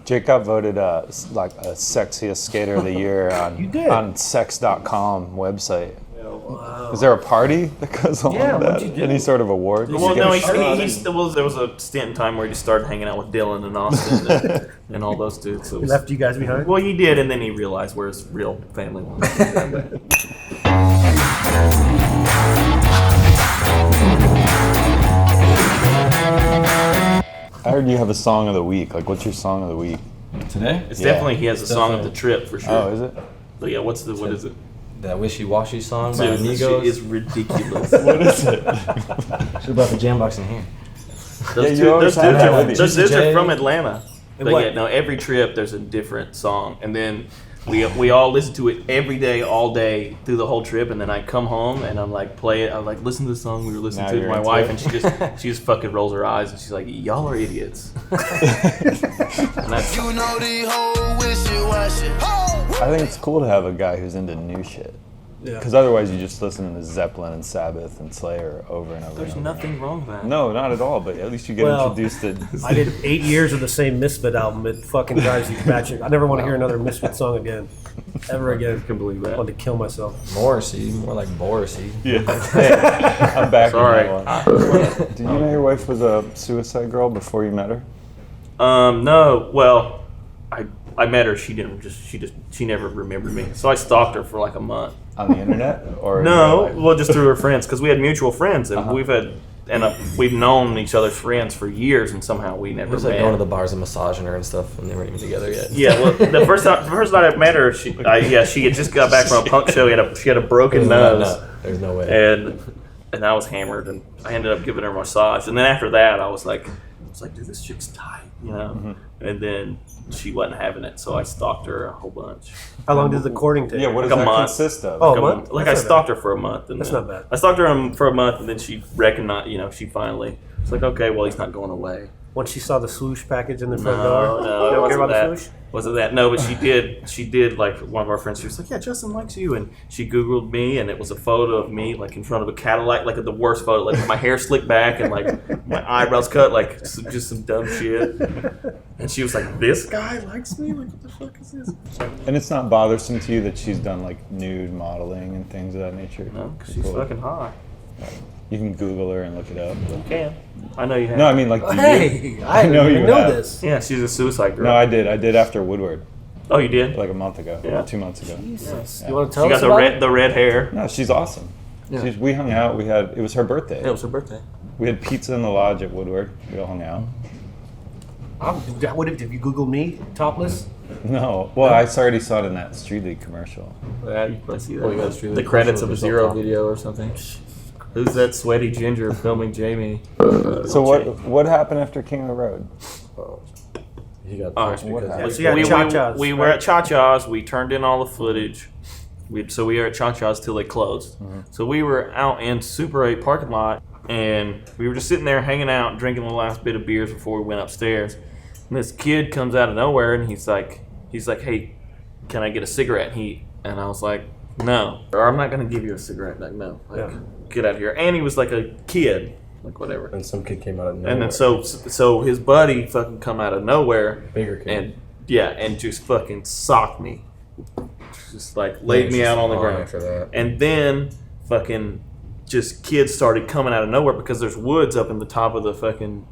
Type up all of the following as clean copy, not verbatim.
Jake got voted like a sexiest skater of the year on sex.com website. Wow. Is there a party that goes along with that? Any sort of award? Well, no, there was a stint in time where he just started hanging out with Dylan and Austin and all those dudes. So he left you guys behind? Well, he did, and then he realized where his real family was. I heard you have a song of the week. Like, what's your song of the week? Today? It's definitely, he has a song of the trip for sure. Oh, is it? But yeah, what is it? That Wishy Washy song by Dude, this shit Amigos. is ridiculous. What is it? Should've brought the jam box in here. Those dudes are from Atlanta. But yeah, no, every trip there's a different song. And then we all listen to it every day, all day, through the whole trip. And then I come home and I'm like, play it. I'm like, listen to the song we were listening to with my wife. And she just fucking rolls her eyes and she's like, y'all are idiots. And that's, You know the whole Wishy Washy. I think it's cool to have a guy who's into new shit. Yeah. Because otherwise you just listen to Zeppelin and Sabbath and Slayer over and over. there's and over. nothing wrong with that. No, not at all. But at least you get introduced to. I did 8 years of the same Misfit album. It fucking drives you batshit. I never want to hear another Misfit song again. Ever again. I can believe that. I want to kill myself. Morrissey, more like Morrissey. Yeah. Hey, I'm back. Sorry. On that one. Did you know your wife was a suicide girl before you met her? No. Well, I met her. She never remembered me. So I stalked her for like a month. On the internet or No, well, just through her friends, because we had mutual friends, and we've known each other's friends for years, and somehow we never It was met. like going to the bars and massaging her and stuff, and they weren't even together yet. Yeah, well, the first night I met her, she had just got back from a punk show. She had a broken nose. There's no way. And I was hammered, and I ended up giving her a massage. And then after that, I was like, dude, this chick's tight, you know. Mm-hmm. And then she wasn't having it, so I stalked her a whole bunch. How long did the courting take? Yeah, what does Like a that month. consist of? Oh, a month? Like I stalked her for a month. And That's then not bad. I stalked her for a month, and then she recognized, she finally, it's like, okay, well, he's not going away. Once she saw the swoosh package in the front door? No, you don't it care about wasn't the that. swoosh? Wasn't that? No, but she did, like, one of our friends, she was like, yeah, Justin likes you, and she Googled me, and it was a photo of me, like, in front of a Cadillac, like, the worst photo, like, with my hair slicked back, and, like, my eyebrows cut, like, just some dumb shit. And she was like, this guy likes me? Like, what the fuck is this? And it's not bothersome to you that she's done like nude modeling and things of that nature? No, because she's fucking hot. You can Google her and look it up. You can. I know you have. No, I mean like. Hey, I know didn't you even know have. this. Yeah, she's a suicide girl. No, I did. I did after Woodward, Oh, you did? like a month ago. Yeah. 2 months ago. Jesus. Yeah. You want to tell She us got about the red hair. No, she's awesome. Yeah. We hung out. It was her birthday. It was her birthday. We had pizza in the lodge at Woodward. We all hung out. What if you Google me topless? No, well, I already saw it in that Street League commercial. I see that. Oh, you got Street The League credits of commercial a with Zero yourself on. video or something. Who's that sweaty ginger filming Jamie? So what happened after King of the Road? He got Oh, pushed because happened? So you had Cha-Cha's, we were right? at Cha-Cha's. We turned in all the footage. So we were at Cha-Cha's till they closed. Mm-hmm. So we were out in Super 8 parking lot, and we were just sitting there hanging out, drinking the last bit of beers before we went upstairs. And this kid comes out of nowhere, and he's like, hey, can I get a cigarette? And I was like, no, or I'm not gonna give you a cigarette. Like, no, like, get out of here. And he was like a kid, like whatever. and some kid came out of nowhere. And then so his buddy fucking come out of nowhere, Bigger kid. and just fucking socked me, just like laid me out on the ground. After that. And then fucking just kids started coming out of nowhere because there's woods up in the top of the fucking,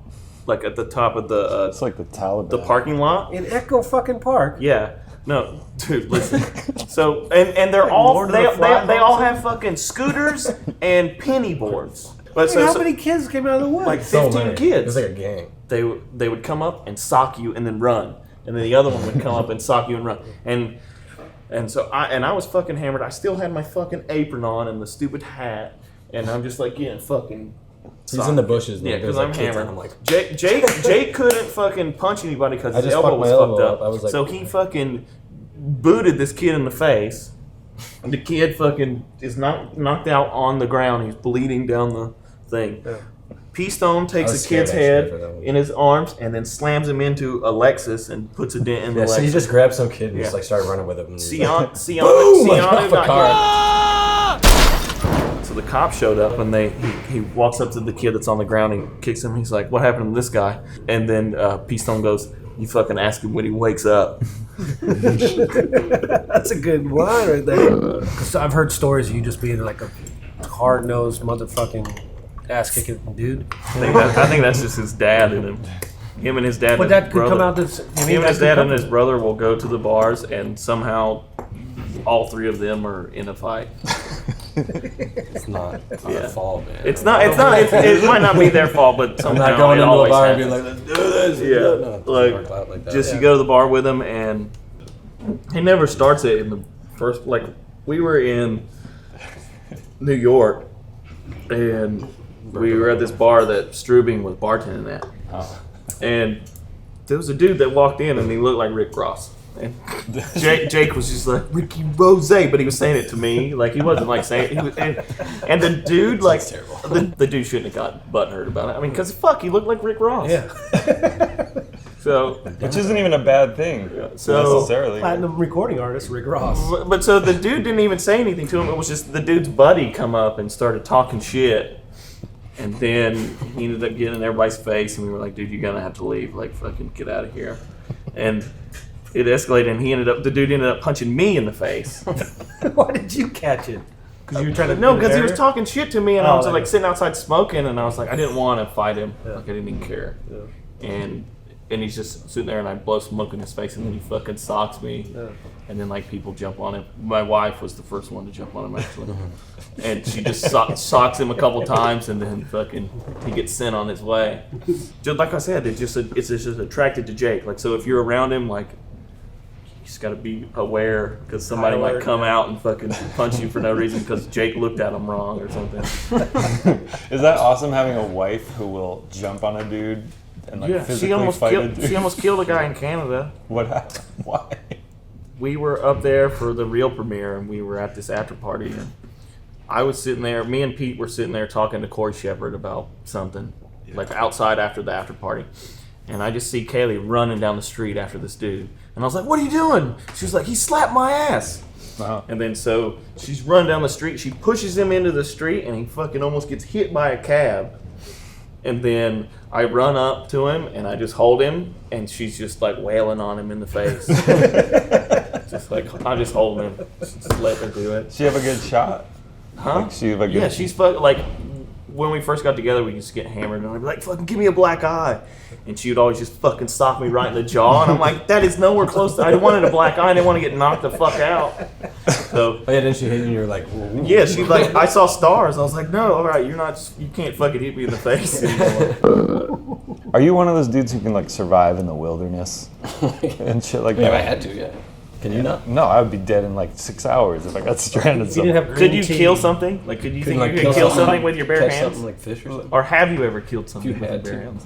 like at the top of the It's like the Taliban. the parking lot. In Echo fucking Park? Yeah. No, dude, listen. So and they're all Lord of they the Flies all also? have fucking scooters and penny boards. But Hey, how many kids came out of the woods? like So 15 many. kids. It's like a gang. They would come up and sock you and then run, and then the other one would come up and sock you and run, and so I was fucking hammered. I still had my fucking apron on and the stupid hat, and I'm just like getting fucking. He's socked. in the bushes. Yeah, because there's, I'm like, kids, hammered. and I'm like, Jake couldn't fucking punch anybody because I his just elbow fucked was my elbow fucked up. up. I was like- So he fucking booted this kid in the face. And the kid fucking is knocked out on the ground. He's bleeding down the thing. Yeah. P-Stone I takes was the scared, kid's actually, head for that one. in his arms and then slams him into a Lexus and puts a dent in the yeah. So he Lexus. just grabbed some kid and just Yeah. like started running with him. And Sianu off a got car. hit. So the cop showed up and he walks up to the kid that's on the ground and kicks him. He's like, "What happened to this guy?" And then P-Stone goes, You fucking ask him when he wakes up. That's a good line right there. Because I've heard stories of you just being like a hard-nosed motherfucking ass-kicking dude. I think that's just his dad in him. Him and his dad. But that could come out this. Him and his dad and his brother will go to the bars, and somehow all three of them are in a fight. It's not their fault, man. It's not. It might not be their fault, but somehow I'm not going it into a always bar and happens. being like, let's do this. Yeah, No, it doesn't work out like that. Just you go to the bar with him, and he never starts it in the first. Like we were in New York, and we were at this bar that Strubing was bartending at, and there was a dude that walked in, and he looked like Rick Ross. And Jake was just like Ricky Rose, but he was saying it to me, like he wasn't like saying. He was, and the dude, like the dude shouldn't have got butthurt about it. I mean, because fuck, he looked like Rick Ross. Yeah. So, which isn't even a bad thing necessarily. Platinum recording artist Rick Ross. But so the dude didn't even say anything to him. It was just the dude's buddy come up and started talking shit. And then he ended up getting in everybody's face, and we were like, dude, you're gonna have to leave. Like, fucking get out of here. And it escalated, and the dude ended up punching me in the face. Why did you catch it? Because you were trying to. No, because he was talking shit to me, and I was like sitting outside smoking, and I was like, I didn't want to fight him. Like, I didn't even care. Yeah. And he's just sitting there, and I blow smoke in his face, and then he fucking socks me. Yeah. And then, like, people jump on him. My wife was the first one to jump on him, actually. And she just socks him a couple times, and then fucking he gets sent on his way. Just like I said, it's just attracted to Jake. Like, so if you're around him, like, you just got to be aware, because somebody might come out and fucking punch you for no reason because Jake looked at him wrong or something. Is that awesome, having a wife who will jump on a dude and like physically fight a dude? She almost killed a guy in Canada. What happened? Why? We were up there for the real premiere, and we were at this after party, and I was sitting there, me and Pete were sitting there talking to Corey Shepard about something, like outside after the after party. And I just see Kaylee running down the street after this dude. And I was like, what are you doing? She was like, he slapped my ass. Uh-huh. And then so she's running down the street, she pushes him into the street, and he fucking almost gets hit by a cab. And then I run up to him, and I just hold him, and she's just like wailing on him in the face. Just like, I just hold him, just let her do it. She have a good shot? Huh? Like, she have a good yeah, she's fucking, like, when we first got together, we used to get hammered, and I'd be like, fucking give me a black eye. And she would always just fucking sock me right in the jaw, and I'm like, that is nowhere close to, I wanted a black eye, I didn't want to get knocked the fuck out. So, oh yeah, then she hit you, and you were like, whoa. Yeah, she like, I saw stars, I was like, no, alright, you can't fucking hit me in the face anymore. Are you one of those dudes who can like survive in the wilderness and shit like that? Yeah, I had to, yeah. Can you not? No, I would be dead in like 6 hours if I got stranded somewhere. Could you kill something? Like, could you think you could kill something with your bare hands? Something like fish or something? Or have you ever killed something with your bare hands?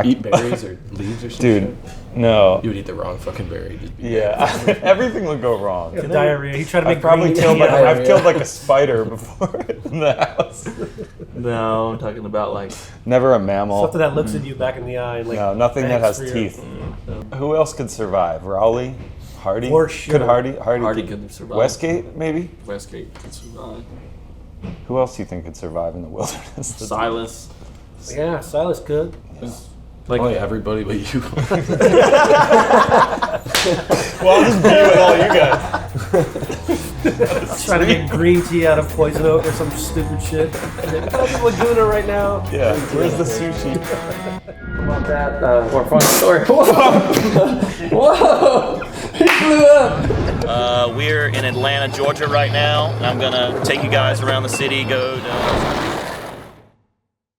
Eat berries or leaves or something? Dude, no. You would eat the wrong fucking berry. Yeah, everything would go wrong. The diarrhea. He tried to make I've killed like a spider before in the house. No, I'm talking about like never a mammal. Something that looks at you back in the eye. Like, no, nothing that has teeth. Who else could survive? Rowley? Hardy? For sure. Could Hardy could survive. Westgate, maybe? Westgate could survive. Who else do you think could survive in the wilderness? Silas. Yeah, Silas could. Yeah. Like everybody but you. Well, I'll just be with all you guys. Trying to get green tea out of poison oak or some stupid shit. People are doing it right now. Yeah, where's the sushi? About that, more fun story. Whoa! He blew up! We're in Atlanta, Georgia right now, and I'm gonna take you guys around the city, go to